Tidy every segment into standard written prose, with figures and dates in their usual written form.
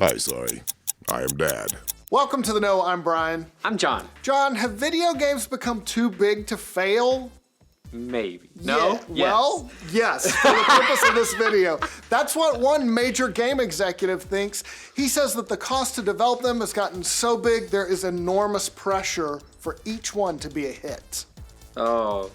Hi, sorry. I am Dad. Welcome to the Know. I'm Brian. I'm John. John, have video games become too big to fail? Maybe. No? Yeah. Well, yes, for the purpose of this video. That's what one major game executive thinks. He says that the cost to develop them has gotten so big, there is enormous pressure for each one to be a hit. Oh,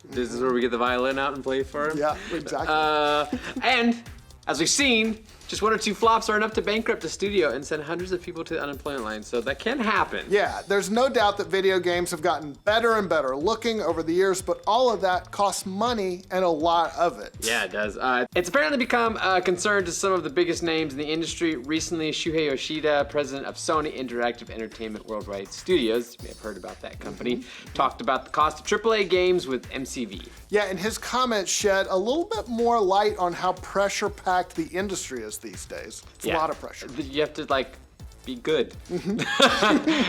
this is where we get the violin out and play for him? Yeah, exactly. And, as we've seen, just one or two flops are enough to bankrupt a studio and send hundreds of people to the unemployment line, so that can happen. Yeah, there's no doubt that video games have gotten better and better looking over the years, but all of that costs money and a lot of it. Yeah, it does. It's apparently become a concern to some of the biggest names in the industry. Recently, Shuhei Yoshida, president of Sony Interactive Entertainment Worldwide Studios, you may have heard about that company, talked about the cost of AAA games with MCV. Yeah, and his comments shed a little bit more light on how pressure-packed the industry is these days. It's a lot of pressure. You have to, be good.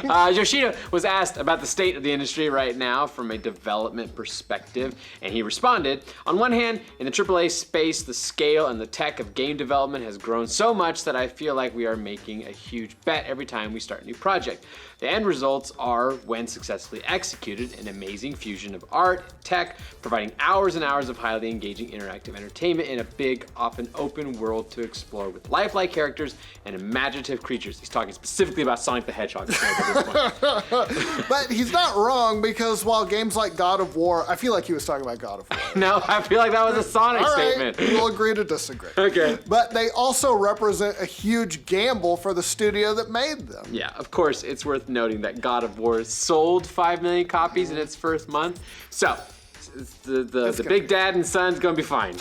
Yoshida was asked about the state of the industry right now from a development perspective, and he responded, on one hand, in the AAA space, the scale and the tech of game development has grown so much that I feel like we are making a huge bet every time we start a new project. The end results are, when successfully executed, an amazing fusion of art, tech, providing hours and hours of highly engaging interactive entertainment in a big, often open world to explore with lifelike characters and imaginative creatures. He's talking specifically about Sonic the Hedgehog at this point. But he's not wrong, because while games like God of War, I feel like he was talking about God of War. No, I feel like that was a Sonic All right, statement. we'll agree to disagree. Okay. But they also represent a huge gamble for the studio that made them. Yeah, of course, it's worth noting that God of War sold 5 million copies in its first month. So, the big dad and son's gonna be fine.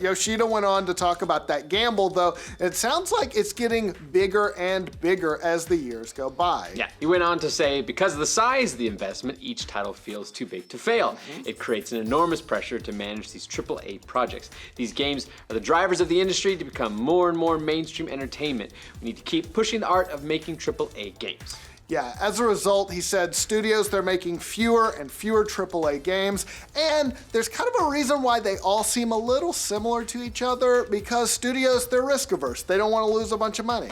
Yoshida went on to talk about that gamble, though. It sounds like it's getting bigger and bigger as the years go by. Yeah, he went on to say, because of the size of the investment, each title feels too big to fail. It creates an enormous pressure to manage these AAA projects. These games are the drivers of the industry to become more and more mainstream entertainment. We need to keep pushing the art of making AAA games. Yeah, as a result, he said studios, they're making fewer and fewer AAA games, and there's kind of a reason why they all seem a little similar to each other, because studios, they're risk averse. They don't want to lose a bunch of money.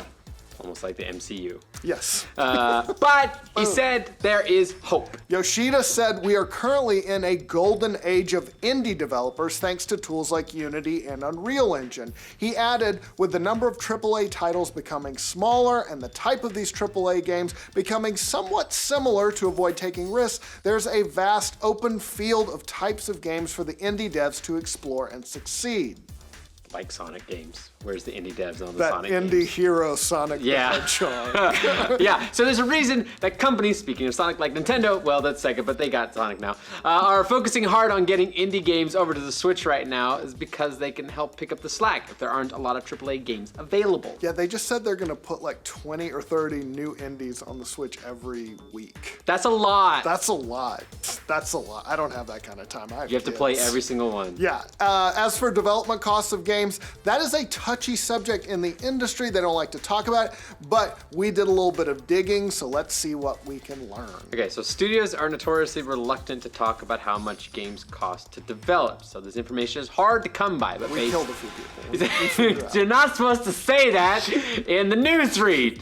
Almost like the MCU. Yes. But he said there is hope. Yoshida said we are currently in a golden age of indie developers thanks to tools like Unity and Unreal Engine. He added, with the number of AAA titles becoming smaller and the type of these AAA games becoming somewhat similar to avoid taking risks, there's a vast open field of types of games for the indie devs to explore and succeed. Like Sonic games. Where's the indie devs on the That Sonic indie games? hero Sonic the Hedgehog. Yeah, so there's a reason that companies, speaking of Sonic, like Nintendo, well, that's Sega, but they got Sonic now, are focusing hard on getting indie games over to the Switch right now, is because they can help pick up the slack if there aren't a lot of AAA games available. Yeah, they just said they're gonna put like 20 or 30 new indies on the Switch every week. That's a lot. That's a lot. That's a lot. I don't have that kind of time. You have to play every single one. Yeah. As for development costs of games, that is a touchy subject in the industry. They don't like to talk about it, but we did a little bit of digging, so let's see what we can learn. Okay, so studios are notoriously reluctant to talk about how much games cost to develop, so this information is hard to come by. But We killed a few people. You're not supposed to say that in the newsread.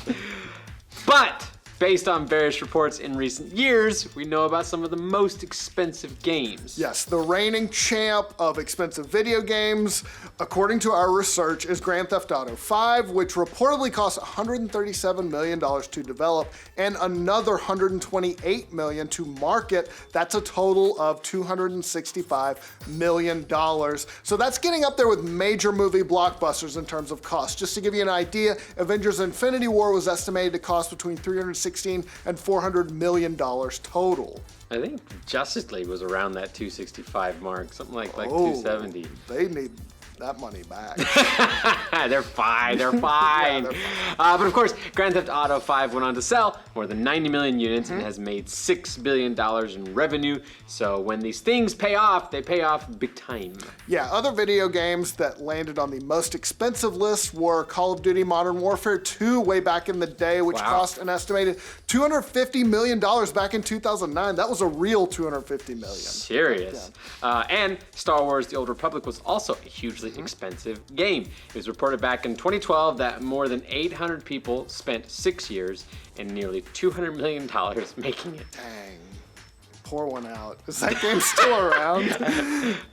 But based on various reports in recent years, we know about some of the most expensive games. Yes, the reigning champ of expensive video games, according to our research, is Grand Theft Auto 5, which reportedly cost $137 million to develop and another $128 million to market. That's a total of $265 million. So that's getting up there with major movie blockbusters in terms of cost. Just to give you an idea, Avengers Infinity War was estimated to cost between $316 and $400 million total. I think Justice League was around that 265 mark, something like 270. They need that money back. They're fine. They're fine. But of course, Grand Theft Auto 5 went on to sell more than 90 million units and has made $6 billion in revenue. So when these things pay off, they pay off big time. Yeah, other video games that landed on the most expensive list were Call of Duty Modern Warfare 2 way back in the day, which cost an estimated $250 million back in 2009. That was a real $250 million. Serious. And Star Wars The Old Republic was also a hugely hugely expensive game. It was reported back in 2012 that more than 800 people spent 6 years and nearly $200 million making it. Dang. Pour one out. Is that game still around?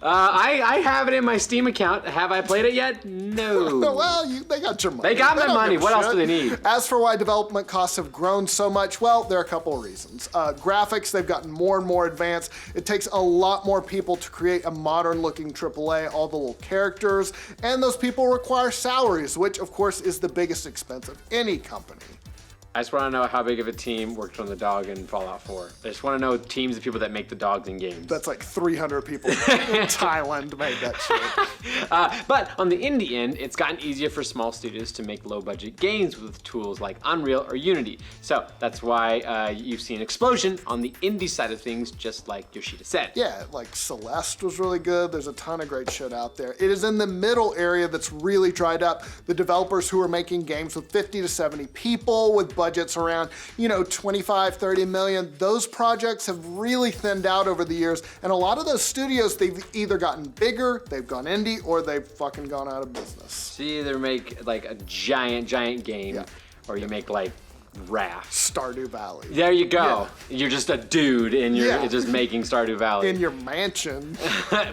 I have it in my Steam account. Have I played it yet? No. Well, they got your money. They got my don't money. give a What else shit. do they need? As for why development costs have grown so much, well, there are a couple of reasons. Graphics, they've gotten more and more advanced. It takes a lot more people to create a modern-looking AAA, all the little characters, and those people require salaries, which, of course, is the biggest expense of any company. I just want to know how big of a team worked on the dog in Fallout 4. I just want to know teams of people that make the dogs in games. That's like 300 people in Thailand made that shit. But on the indie end, it's gotten easier for small studios to make low-budget games with tools like Unreal or Unity. So that's why you've seen an explosion on the indie side of things, just like Yoshida said. Yeah, like Celeste was really good. There's a ton of great shit out there. It is in the middle area that's really dried up. The developers who are making games with 50 to 70 people with budgets around, 25, 30 million. Those projects have really thinned out over the years, and a lot of those studios, they've either gotten bigger, they've gone indie, or they've fucking gone out of business. So you either make like a giant game, or you make like Raft. Stardew Valley. There you go. Yeah. You're just a dude and you're just making Stardew Valley. In your mansion.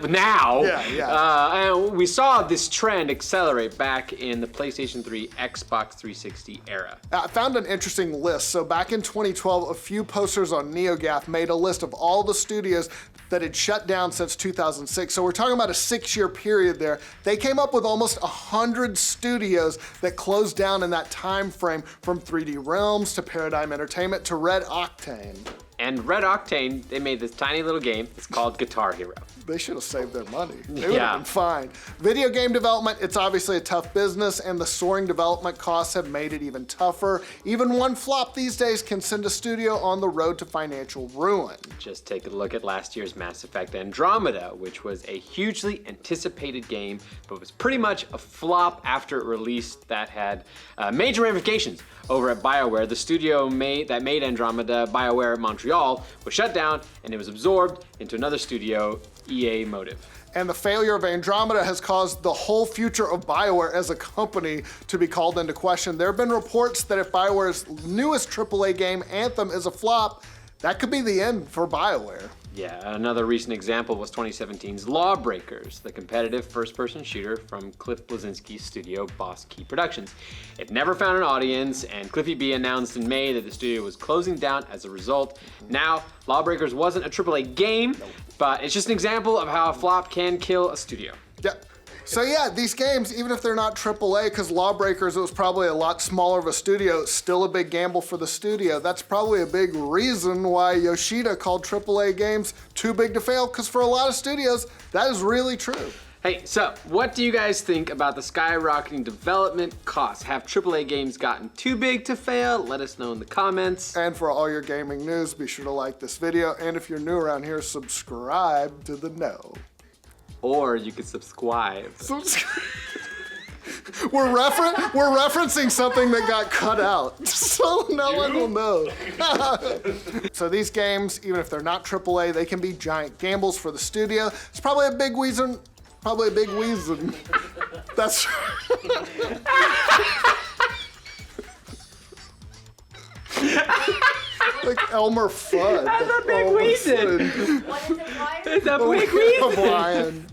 Now. Yeah. And we saw this trend accelerate back in the PlayStation 3, Xbox 360 era. I found an interesting list. So back in 2012, a few posters on NeoGAF made a list of all the studios that had shut down since 2006. So we're talking about a 6-year period there. They came up with almost 100 studios that closed down in that time frame, from 3D Realms to Paradigm Entertainment to Red Octane. And Red Octane, they made this tiny little game. It's called Guitar Hero. They should have saved their money. They would have been fine. Video game development, it's obviously a tough business, and the soaring development costs have made it even tougher. Even one flop these days can send a studio on the road to financial ruin. Just take a look at last year's Mass Effect Andromeda, which was a hugely anticipated game, but was pretty much a flop after it released. That had major ramifications over at BioWare. The studio that made Andromeda, BioWare Montreal, was shut down, and it was absorbed into another studio, EA Motive. And the failure of Andromeda has caused the whole future of BioWare as a company to be called into question. There have been reports that if BioWare's newest AAA game, Anthem, is a flop, that could be the end for BioWare. Yeah, another recent example was 2017's Lawbreakers, the competitive first-person shooter from Cliff Bleszinski's studio, Boss Key Productions. It never found an audience, and Cliffy B announced in May that the studio was closing down as a result. Now, Lawbreakers wasn't a AAA game, but it's just an example of how a flop can kill a studio. Yep. So yeah, these games, even if they're not AAA, because Lawbreakers, it was probably a lot smaller of a studio, still a big gamble for the studio. That's probably a big reason why Yoshida called AAA games too big to fail, because for a lot of studios, that is really true. Hey, so what do you guys think about the skyrocketing development costs? Have AAA games gotten too big to fail? Let us know in the comments. And for all your gaming news, be sure to like this video, and if you're new around here, subscribe to the know. Or you could subscribe. We're referencing something that got cut out, so no one will know. So these games, even if they're not AAA, they can be giant gambles for the studio. It's probably a big reason. That's like Elmer Fudd. That's a big reason. What is it, Brian? It's a big reason. Brian.